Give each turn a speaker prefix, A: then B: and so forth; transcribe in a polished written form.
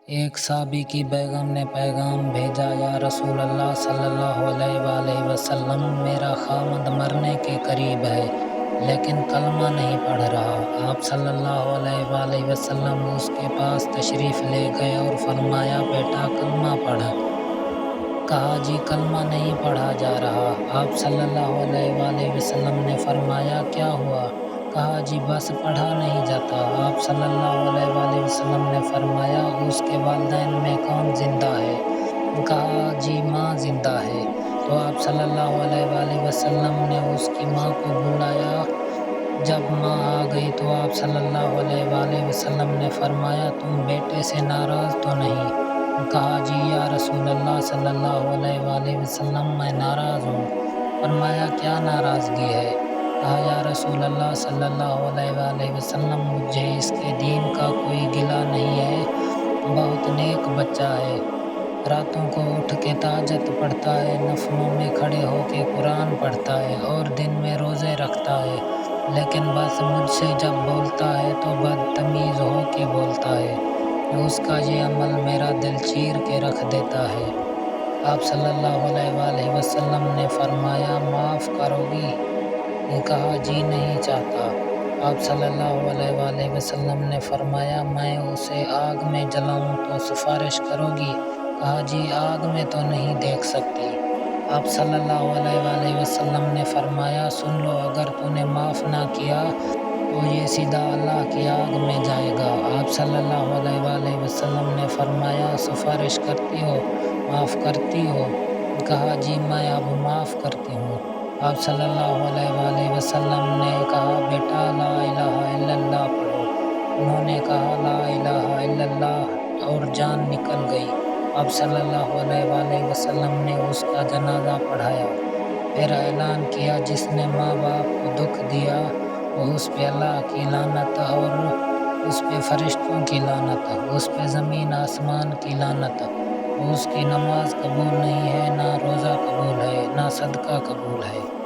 A: ایک صحابی کی بیگم نے پیغام بھیجا، یا رسول اللہ صلی اللہ علیہ وآلہ وسلم، میرا خاوند مرنے کے قریب ہے لیکن کلمہ نہیں پڑھ رہا۔ آپ صلی اللہ علیہ وآلہ وسلم اس کے پاس تشریف لے گئے اور فرمایا، بیٹا کلمہ پڑھ۔ کہا، جی کلمہ نہیں پڑھا جا رہا۔ آپ صلی اللہ علیہ وآلہ وسلم نے فرمایا، کیا ہوا؟ کہا، جی بس پڑھا نہیں جاتا۔ آپ صلی اللہ علیہ وآلہ وسلم نے فرمایا، اس کے والدین میں کون زندہ ہے؟ کہا، جی ماں زندہ ہے۔ تو آپ صلی اللہ علیہ وآلہ وسلم نے اس کی ماں کو بلایا۔ جب ماں آ گئی تو آپ صلی اللہ علیہ وآلہ وسلم نے فرمایا، تم بیٹے سے ناراض تو نہیں؟ کہا، جی یا رسول اللہ صلی اللہ علیہ وآلہ وسلم، میں ناراض ہوں۔ فرمایا، کیا ناراضگی ہے؟ کہا، یا رسول اللہ صلی اللہ علیہ وآلہ وسلم، مجھے اس کے دین کا کوئی گلہ نہیں ہے، بہت نیک بچہ ہے، راتوں کو اٹھ کے تہجد پڑھتا ہے، نفلوں میں کھڑے ہو کے قرآن پڑھتا ہے اور دن میں روزے رکھتا ہے، لیکن بس مجھ سے جب بولتا ہے تو بدتمیز ہو کے بولتا ہے۔ اس کا یہ عمل میرا دل چیر کے رکھ دیتا ہے۔ آپ صلی اللہ علیہ وآلہ وسلم نے فرمایا، معاف کرو گی؟ کہا، جی نہیں چاہتا۔ آپ صلی اللہ علیہ وآلہ وسلم نے فرمایا، میں اسے آگ میں جلاؤں تو سفارش کرو گی؟ کہا، جی آگ میں تو نہیں دیکھ سکتی۔ آپ صلی اللہ علیہ وآلہ وسلم نے فرمایا، سن لو، اگر تو نے معاف نہ کیا تو یہ سیدھا اللہ کی آگ میں جائے گا۔ آپ صلی اللہ علیہ وآلہ وسلم نے فرمایا، سفارش کرتی ہو، معاف کرتی ہو؟ کہا، جی میں اب معاف کرتی ہوں۔ آپ صلی اللہ علیہ وآلہ وسلم نے کہا، بیٹا لا الہ الا اللہ پڑھو۔ انہوں نے کہا، لا الہ الا اللہ، اور جان نکل گئی۔ آپ صلی اللہ علیہ وآلہ وسلم نے اس کا جنازہ پڑھایا، پھر اعلان کیا، جس نے ماں باپ کو دکھ دیا وہ اس پہ اللہ کی لعنت اور اس پہ فرشتوں کی لعنت، اس پہ زمین آسمان کی لعنت۔ اس کی نماز قبول نہیں ہے، نہ روزہ قبول ہے، نہ صدقہ قبول ہے۔